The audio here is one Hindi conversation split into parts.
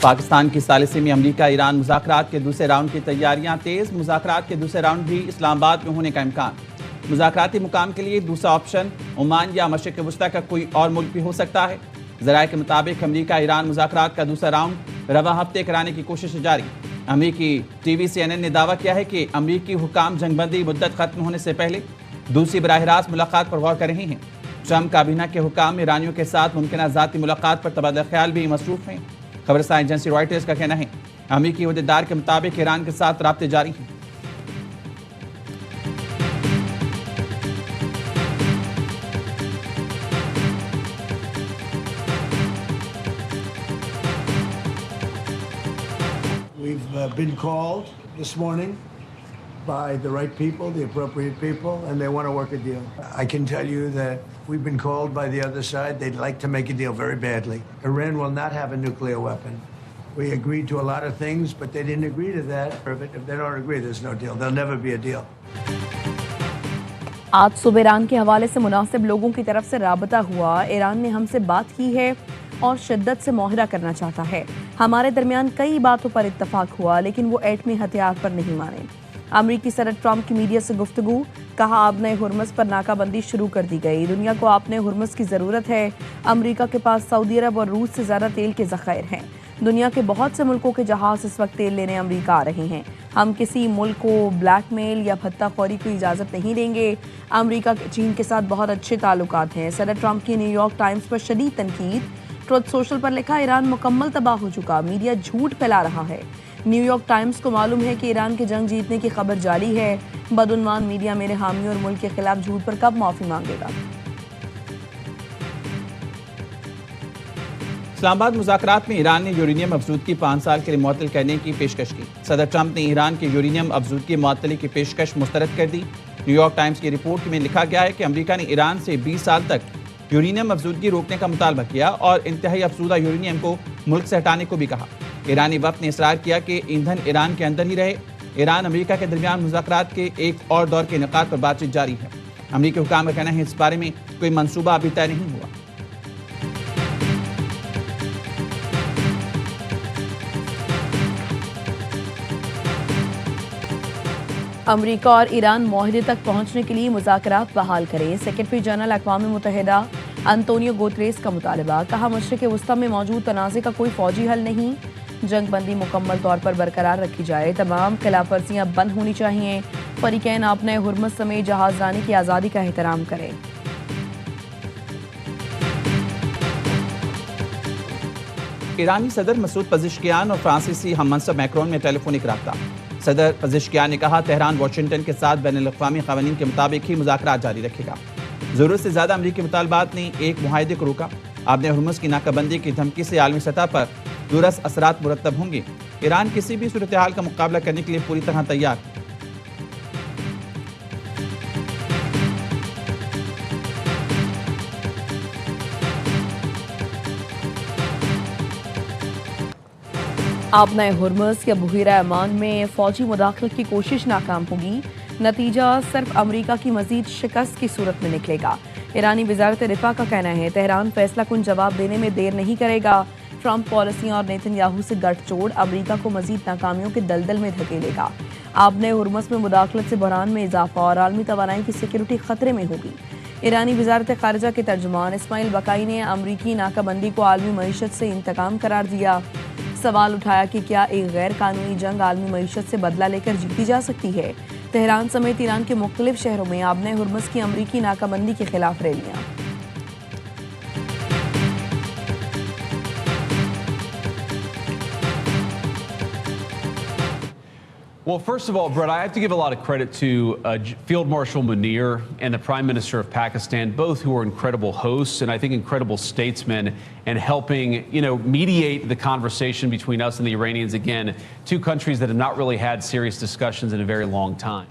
पाकिस्तान की सालिसी में अमरीका ईरान मुज़ाकरात के दूसरे राउंड की तैयारियां तेज। मुज़ाकरात के दूसरे राउंड भी इस्लामाबाद में होने का इम्कान। मुज़ाकराती मुकाम के लिए दूसरा ऑप्शन ओमान या मशरिक़ वस्ता का कोई और मुल्क भी हो सकता है। ज़राए के मुताबिक अमरीका ईरान मुज़ाकरात का दूसरा राउंड रवा हफ्ते कराने की कोशिश जारी। अमरीकी टीवी CNN ने दावा किया है कि अमरीकी हुकाम जंगबंदी मुद्दत खत्म होने से पहले दूसरी बराह रास्त मुलाकात पर गौर कर रहे हैं। ट्रंप काबीना के हुकाम ईरानियों के साथ मुमकिन ज़ाती मुलाकात पर तबादला ख्याल भी मसरूफ़ हैं। खबरसां एजेंसी रॉयटर्स का कहना है अमरीकी अहदेदार के मुताबिक ईरान के साथ राब्ते जारी हैं। We've been called this morning by the right people, the appropriate people, and they want to work a deal. I can tell you that we've been called by the other side. They'd like to make a deal very badly. Iran will not have a nuclear weapon. We agreed to a lot of things, but they didn't agree to that. If they don't agree, there's no deal. There'll never be a deal. आज सुबह ईरान के हवाले से मुनासिब लोगों की तरफ से राबता हुआ। ईरान ने हमसे बात की है और शिद्दत से मुआहदा करना चाहता है। हमारे दरमियान कई बातों पर इत्तफाक हुआ, लेकिन वो एटमी हथियार पर नहीं माने। अमरीकी सदर ट्रंप की मीडिया से गुफ्तगू। कहा आबने हुर्मुज़ पर नाकाबंदी शुरू कर दी गई। दुनिया को आबने हुर्मुज़ की ज़रूरत है। अमरीका के पास सऊदी अरब और रूस से ज़्यादा तेल के ज़खायर हैं। दुनिया के बहुत से मुल्कों के जहाज़ इस वक्त तेल लेने अमरीका आ रहे हैं। हम किसी मुल्क को ब्लैकमेल या भत्ताखोरी की इजाज़त नहीं देंगे। अमरीका के चीन के साथ बहुत अच्छे ताल्लुकात हैं। सदर ट्रंप की न्यूयॉर्क टाइम्स पर शदीद तनकीद। ट्रुथ सोशल पर लिखा ईरान मुकम्मल तबाह हो चुका, मीडिया झूठ फैला रहा है। न्यूयॉर्क टाइम्स को मालूम है कि ईरान की जंग जीतने की खबर जाली है। बदउनवान मीडिया मेरे हामी और मुल्क के खिलाफ झूठ पर कब माफ़ी मांगेगा। इस्लामाबाद मुज़ाकरात में ईरान ने यूरेनियम अफजूदगी 5 साल के लिए मुअत्तल करने की पेशकश की। सदर ट्रंप ने ईरान के यूरेनियम अफजूदगी मुअत्तली की पेशकश मुस्तरद कर दी। न्यूयॉर्क टाइम्स की रिपोर्ट में लिखा गया है कि अमरीका ने ईरान से 20 साल तक यूरेनियम अफजूदगी रोकने का मुतालबा किया और इंतहाई अफजूदा यूरेनियम को मुल्क से हटाने को भी कहा। ईरानी वफ़द ने इसरार किया कि ईंधन ईरान के अंदर ही रहे। ईरान अमरीका के दरमियान मुज़ाकरात के एक और दौर के इनेकाद पर बातचीत जारी है। अमरीकी हुकाम का कहना है इस बारे में कोई मंसूबा अभी तय नहीं हुआ। अमरीका और ईरान मुआहदे तक पहुंचने के लिए मुज़ाकरात बहाल करें। सेक्रेटरी जनरल अक़वाम मुत्तहिदा अंतोनियो गुतरेस का मुतालबा। कहा मशरिक़ वस्ता में मौजूद तनाज़े का कोई फौजी हल नहीं। जंगबंदी मुकम्मल तौर पर बरकरार रखी जाए। तमाम खिलाफ वर्जियाँ बंद होनी चाहिए। फ़रीक़ैन आपने हुर्मुज़ समेत जहाज़रानी की आज़ादी का एहतराम करें। ईरानी सदर मसूद पज़ेश्कियान और फ्रांसीसी हम मनसब मैक्रोन में टेलीफोनिक रब्ता। सदर पज़ेश्कियान ने कहा तेहरान वाशिंगटन के साथ बैनुल-अक़वामी क़वानीन के मुताबिक ही मुज़ाकरात जारी रखेगा। ज़रूरत से ज़्यादा अमरीकी मुतालबात ने एक मुआहदे को रोका। आबने हुर्मुज़ की नाकाबंदी की धमकी से आलमी सतह पर दुरस असरात मुरतब होंगे। ईरान किसी भी सूरत हाल का मुकाबला करने के लिए पूरी तरह तैयार है। आबने हुर्मुज़ या बहीरा अमान में फ़ौजी मुदाखलत की कोशिश नाकाम होगी। नतीजा सिर्फ अमरीका की मजीद शिकस्त की सूरत में निकलेगा। ईरानी वज़ारत दिफ़ा का कहना है तेहरान फैसला कुन जवाब देने में देर नहीं करेगा। ट्रंप पॉलिसियाँ और नेतन्याहू से गठजोड़ अमरीका को मजीद नाकामियों के दलदल में धकेलेगा। आबने हुर्मुज़ में मुदाखलत से बहरान में इजाफा और आलमी तवानाई की सिक्योरिटी खतरे में होगी। ईरानी वज़ारत ख़ारिजा के तर्जुमान इस्माइल बकाई ने अमरीकी नाकाबंदी को आलमी मईशत से इंतकाम करार दिया। सवाल उठाया कि क्या एक गैर कानूनी जंग आलमी मईशत से बदला लेकर जीती जा सकती है। तेहरान समेत ईरान के मुख्तलिफ शहरों में आबने हुर्मुज़ की अमरीकी नाकाबंदी के खिलाफ रैलियाँ। Well, first of all, Brett, I have to give a lot of credit to Field Marshal Munir and the Prime Minister of Pakistan, both who are incredible hosts and I think incredible statesmen and helping, mediate the conversation between us and the Iranians. Again, two countries that have not really had serious discussions in a very long time.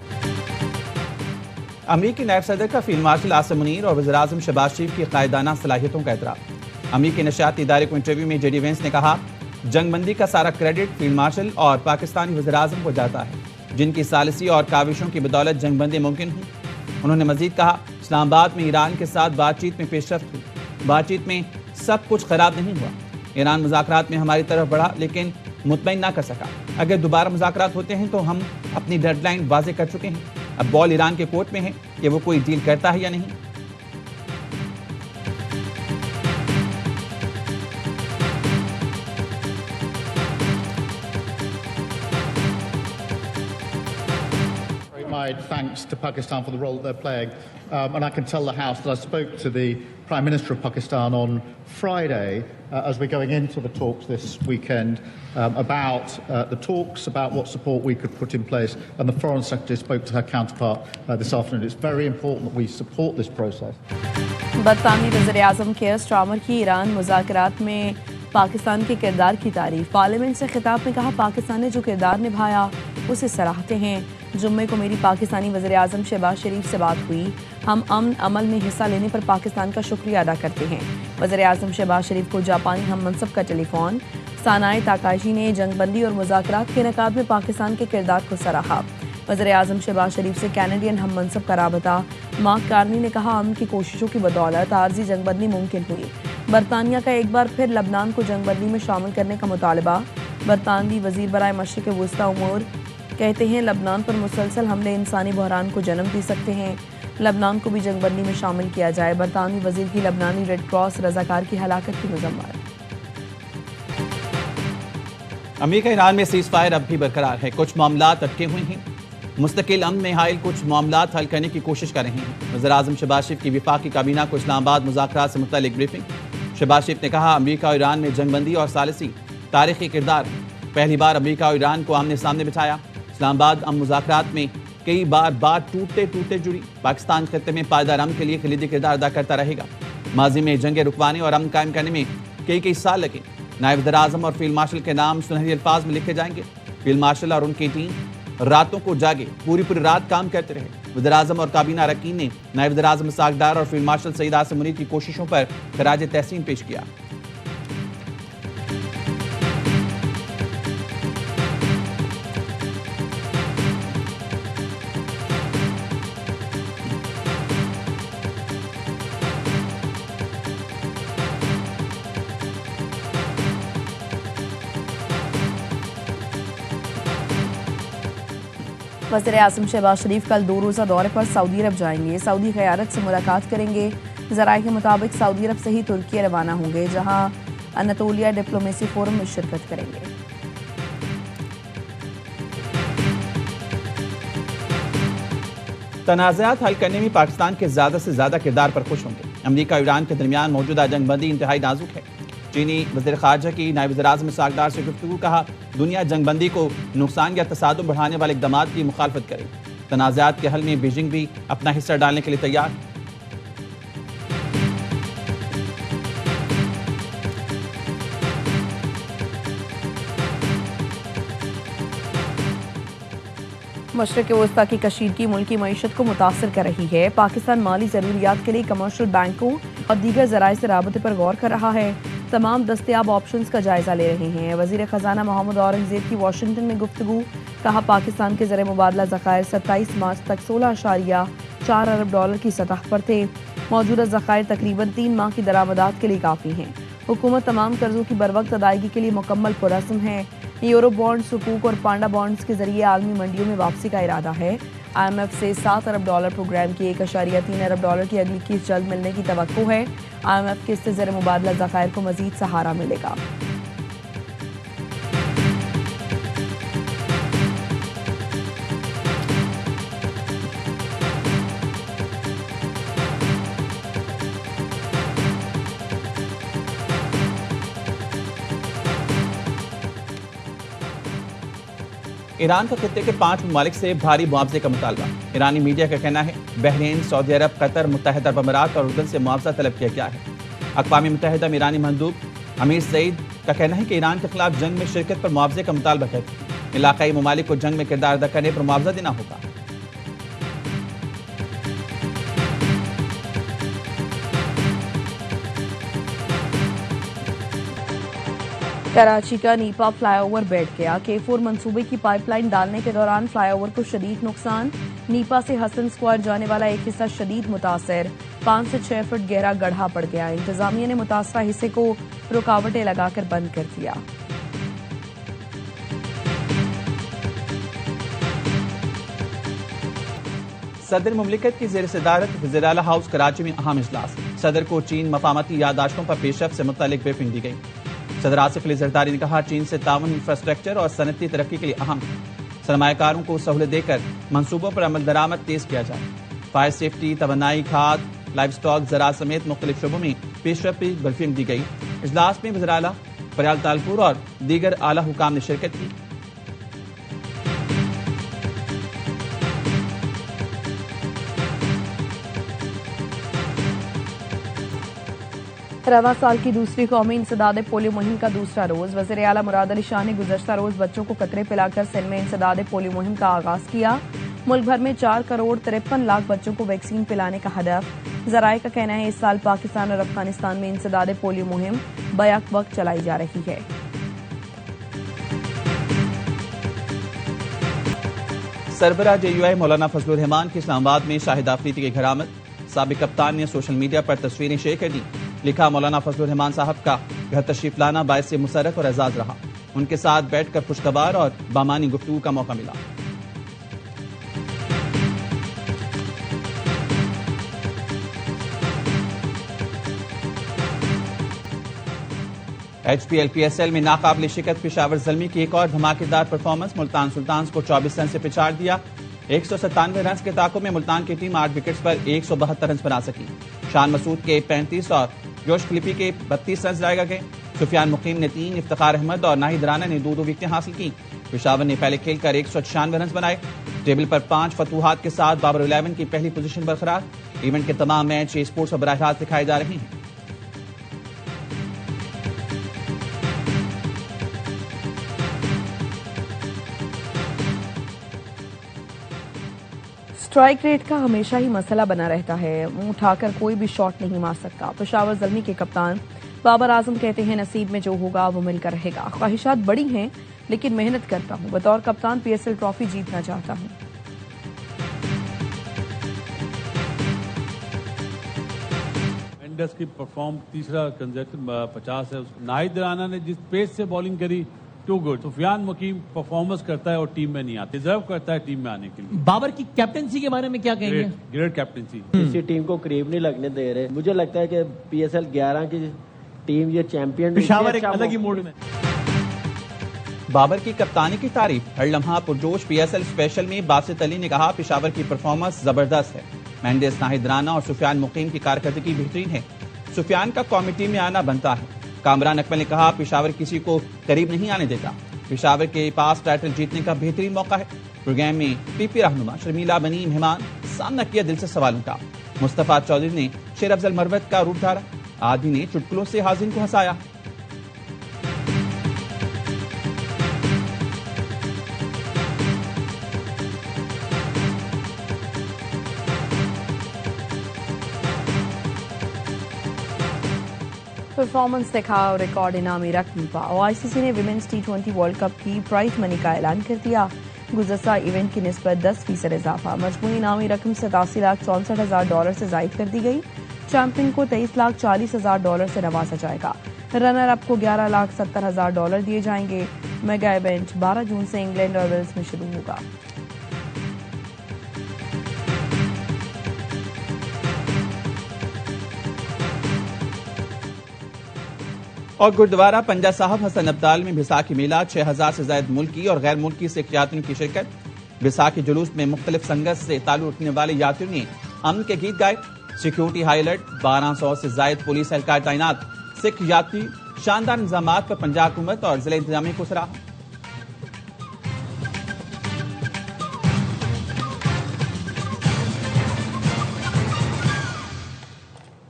अमरीकी नायब सदर का फील्ड मार्शल आसिम मुनीर और वज़ीर-ए-आज़म शहबाज शरीफ की कायदाना सलाहियतों का एतराफ़। अमरीकी नशियाती इदारे को इंटरव्यू में जेडी वेंस ने कहा जंगबंदी का सारा क्रेडिट फील्ड मार्शल और पाकिस्तानी वज़ीर-ए-आज़म को जाता है, जिनकी सालिसी और काविशों की बदौलत जंगबंदी मुमकिन हुई। उन्होंने मजीद कहा इस्लामाबाद में ईरान के साथ बातचीत में पेशरफ्त हुई। बातचीत में सब कुछ खराब नहीं हुआ। ईरान मुज़ाकरात में हमारी तरफ बढ़ा लेकिन मुतमईन ना कर सका। अगर दोबारा मुज़ाकरात होते हैं तो हम अपनी डेडलाइन वाज़े कर चुके हैं। अब बॉल ईरान के कोर्ट में है कि वो कोई डील करता है या नहीं। My thanks to Pakistan for the role that they're playing. And I can tell the House that I spoke to the Prime Minister of Pakistan on Friday as we're going into the talks this weekend about the talks, about what support we could put in place. And the Foreign Secretary spoke to her counterpart this afternoon. It's very important that we support this process. बरतानवी वज़ीर-ए-आज़म केयर स्टार्मर की ईरान मुज़ाकरात में पाकिस्तान के किरदार की तारीफ। पार्लियामेंट से खिताब में कहा, पाकिस्तान ने जो किरदार निभाया उसे सराहते हैं। जुम्मे को मेरी पाकिस्तानी वज़ीर-ए-आज़म शहबाज शरीफ से बात हुई। हम अमन अमल में हिस्सा लेने पर पाकिस्तान का शुक्रिया अदा करते हैं। वज़ीर-ए-आज़म शहबाज शरीफ को जापानी हम मनसब का टेलीफोन। सानाए ताकाशी ने जंगबंदी और मुज़ाकरात के इनेकाद में पाकिस्तान के किरदार को सराहा। वज़ीर-ए-आज़म शहबाज शरीफ से कैनेडियन हम मनसब का राबता। मार्क कार्नी ने कहा, अमन की कोशिशों की बदौलत आर्जी जंगबंदी मुमकिन हुई। बरतानिया का एक बार फिर लबनान को जंगबंदी में शामिल करने का मुतालबा। बरतानवी वज़ीर बराए मशरिक़ वस्ता उमूर कहते हैं, लबनान पर मुसलसल हमले इंसानी बहरान को जन्म दे सकते हैं। लबनान को भी जंगबंदी में शामिल किया जाए। बरतानवी वज़ीर की लबनानी रेड क्रॉस रज़ाकार की हलाकत की मज़म्मत। अमेरिका ईरान में सीज़ फायर अब भी बरकरार है। कुछ मामलात अटके हुए हैं। मुस्तकिल अमन में हायल कुछ मामलात हल करने की कोशिश कर रहे हैं। वज़ीर-ए-आज़म शहबाज शरीफ की वफाकी काबीना को इस्लामाबाद मुज़ाकरात से मुतल्लिक़ ब्रीफिंग। शहबाज शरीफ ने कहा, अमेरिका और ईरान में जंगबंदी और सालिसी तारीख़ी किरदार है। पहली बार अमेरिका और ईरान को आमने सामने बिठाया। इस्लामाबाद अमन मुज़ाकरात में कई बार टूटते जुड़ी। पाकिस्तान खित्ते में पायदार अमन के लिए कलीदी किरदार अदा करता रहेगा। माजी में जंगे रुकवाने और अमन कायम करने में कई साल लगे। नायब वज़ीर-ए-आज़म और फील्ड मार्शल के नाम सुनहरी अल्फाज में लिखे जाएंगे। फील्ड मार्शल और उनकी टीम रातों को जागे पूरी रात काम करते रहे। वज़ीर-ए-आज़म और काबीना अरकान ने नायब वज़ीर-ए-आज़म इसहाक़ डार और फील्ड मार्शल सईद आसिम मुनीर की कोशिशों पर खराज तहसीन पेश किया। वज़ीर-ए-आज़म शहबाज शरीफ कल 2 रोज़ा दौरे पर सऊदी अरब जाएंगे। सऊदी क़यादत से मुलाकात करेंगे। ज़राए के मुताबिक सऊदी अरब से ही तुर्की रवाना होंगे, जहां अनातोलिया डिप्लोमेसी फोरम में शिरकत करेंगे। तनाज़ात हल करने में पाकिस्तान के ज़्यादा से ज़्यादा किरदार पर खुश होंगे। अमेरिका और ईरान के दरमियान मौजूदा जंगबंदी इंतहाई नाजुक है। चीनी वज़ीर ख़ारजा की नायब वज़ीर-ए-आज़म इसहाक़ डार से गुफ्तगू। कहा, दुनिया जंगबंदी को नुकसान या तसादुम बढ़ाने वाले इक़दामात की मुखालफत करे। तनाज़ात के हल में बीजिंग भी अपना हिस्सा डालने के लिए तैयार। मशरिक़ वस्ता की कशीदगी मुल्की मईशत को मुतासर कर रही है। पाकिस्तान माली ज़रूरियात के लिए कमर्शियल बैंकों और दीगर ज़राए से राबते पर गौर कर रहा है। तमाम दस्तयाब ऑप्शंस का जायज़ा ले रहे हैं। वज़ीर ख़जाना मोहम्मद औरंगज़ेब की वाशिंगटन में गुफ्तगू। कहा, पाकिस्तान के ज़र मुबादला ज़खायर 27 मार्च तक $16.4 अरब की सतह पर थे। मौजूदा ज़खायर तकरीबन 3 माह की दरामदात के लिए काफ़ी हैं। हुकूमत तमाम कर्जों की बरवक्त अदायगी के लिए मुकम्मल पुरअज़्म है। यूरो बॉन्ड, सुकूक और पांडा बॉन्ड्स के जरिए आलमी मंडियों में वापसी का इरादा है। IMF से $7 अरब प्रोग्राम की $1.3 अरब की अगली किस्त जल्द मिलने की तवक्को है। IMF किस्त ज़र मुबादला ज़खायर को मज़ीद सहारा मिलेगा। ईरान का खित्ते के 5 ममालिक से भारी मुआवजे का मुतालबा। ईरानी मीडिया का कहना है, बहरीन, सऊदी अरब, कतर, मुत्तहिदा अरब अमीरात और उर्दन से मुआवजा तलब किया गया है। अक़वाम मुत्तहिदा में ईरानी मंदूब अमीर सईद का कहना है कि ईरान के खिलाफ जंग में शिरकत पर मुआवजे का मुतालबा करती है। इलाकाई ममालिक को जंग में किरदार अदा करने पर मुआवजा देना होगा। कराची का नीपा फ्लाईओवर बैठ गया। K4 मंसूबे की पाइपलाइन डालने के दौरान फ्लाईओवर को शदीद नुकसान। नीपा से हसन स्क्वायर जाने वाला एक हिस्सा शदीद मुतासर। 5 से 6 फुट गहरा गड्ढा पड़ गया। इंतजामिया ने मुतासरा हिस्से को रुकावटें लगाकर बंद कर दिया। सदर मुमलिकत की जेर सदारत वज़ीर आला हाउस कराची में अहम इजलास। सदर को चीन मफामती यादाश्तों पर पेशरफ से मुतालिक ब्रीफिंग दी गई। सदर आसिफ अली जरदारी ने कहा, चीन से ताउन इंफ्रास्ट्रक्चर और सनती तरक्की के लिए अहम सरमायाकारों को सहूलत देकर मंसूबों पर अमल दरामद तेज किया जाए। फायर सेफ्टी, तवनाई, खाद, लाइव स्टॉक, ज़राअत समेत मुख्तलिफ शोबों में पेशरफ की ब्रीफिंग दी गई। इजलास में वज़ीर आला फरियाल तालपुर और दीगर आला हुकाम ने शिरकत की। रवां साल की दूसरी कौमी इंसदाद पोलियो मुहिम का दूसरा रोज। वज़ीर आला मुराद अली शाह ने गुज़श्ता रोज बच्चों को कतरे पिलाकर सिंध में इंसदाद पोलियो मुहिम का आगाज किया। मुल्क भर में 4 करोड़ 53 लाख बच्चों को वैक्सीन पिलाने का हदफ। जराये का कहना है इस साल पाकिस्तान और अफगानिस्तान में इंसदाद पोलियो मुहिम बैक वक्त चलाई जा रही है। सरबराह JUI मौलाना फजलुर रहमान की इस्लामाबाद में शाहिद आफरीदी की घरामद। साबिक कप्तान ने सोशल मीडिया पर तस्वीरें शेयर कर दी। लिखा, मौलाना फजलुर रहमान साहब का घर तशरीफ लाना बायसे मुसरत और एजाज रहा। उनके साथ बैठकर खुशखबर और बामानी गुफ्तगू का मौका मिला। HPL PSL में नाकाबिल शिकस्त पेशावर ज़ल्मी की एक और धमाकेदार परफॉर्मेंस। मुल्तान सुल्तान्स को 24 रन से पिछाड़ दिया। 197 रन के ताकों में मुल्तान की टीम 8 विकेट्स पर 172 रन बना सकी। शान मसूद के 35 और जोश क्लिपी के 32 रन लगाए गए। सुफियान मुकीम ने 3, इफ्तिखार अहमद और नाहिद राना ने 2 विकेटें हासिल की। पेशावर ने पहले खेलकर 196 रन बनाए। टेबल पर 5 फतूहात के साथ बाबर 11 की पहली पोजीशन बरकरार। इवेंट के तमाम मैच स्पोर्ट्स पर बराह रास्त दिखाए जा रहे हैं। स्ट्राइक रेट का हमेशा ही मसला बना रहता है। मुंह उठाकर कोई भी शॉट नहीं मार सकता। पेशावर ज़ल्मी के कप्तान बाबर आजम कहते हैं, नसीब में जो होगा वो मिलकर रहेगा। ख्वाहिशात बड़ी हैं लेकिन मेहनत करता हूं। बतौर कप्तान PSL ट्रॉफी जीतना चाहता हूं। मेंडिस की परफॉर्म तीसरा कंसेक्शन 50 है। नाहिद राना ने जिस पेस से बॉलिंग करी, too good. Sufiyan Muqeem performance करता है और टीम में नहीं आता, डिजर्व करता है टीम में आने के लिए। बाबर की कैप्टनसी के बारे में क्या कहेंगे? Great captaincy. किसी टीम को करीब नहीं लगने दे रहे। मुझे लगता है कि PSL 11 की टीम ये चैंपियन। पेशावर एक अलग ही मूड में। बाबर की कप्तानी की तारीफ। हर लम्हा पुरजोश। PSL स्पेशल में बासित अली ने कहा, पेशावर की परफॉर्मेंस जबरदस्त है। मेंडिस, नाहिद राना और सुफियान मुकीम की कारकर्दगी बेहतरीन है। सुफियान का कमेटी में आना बनता है। कामरान अकमल ने कहा, पेशावर किसी को करीब नहीं आने देता। पेशावर के पास टाइटल जीतने का बेहतरीन मौका है। प्रोग्राम में PP रहनुमा शर्मिला बनी मेहमान, सामना किया दिल से सवालों का। मुस्तफा चौधरी ने शेर अफजल मरवत का रूप धारा। आदि ने चुटकुलों से हाजिन को हंसाया। परफॉर्मेंस दिखा और रिकॉर्ड इनामी रकम पाओ। ICC ने विमेंस T20 वर्ल्ड कप की प्राइज मनी का ऐलान कर दिया। गुज़श्ता इवेंट की निस्बत 10% इजाफा। मजमूई इनामी रकम $87,64,000 से जायद कर दी गई। चैंपियन को $23,40,000 से नवाजा जाएगा। रनर अप को $11,70,000 दिए जाएंगे। मेगा इवेंट 12 जून से इंग्लैंड और वेल्स में शुरू होगा। और गुरुद्वारा पंजा साहब हसन अब्दाल में बैसाखी मेला। 6000 से ज्यादा मुल्की और गैर मुल्की सिख यात्रियों की शिरकत। बैसाखी जुलूस में मुख्तलिफ संगत से ताल्लुक रखने वाले यात्रियों ने अमन के गीत गाए। Security high alert. 1200 से ज्यादा पुलिस एहलकार तैनात। सिख यात्री शानदार इंतजाम पर पंजाब हुकूमत और जिला इंतजामिया को सराहा।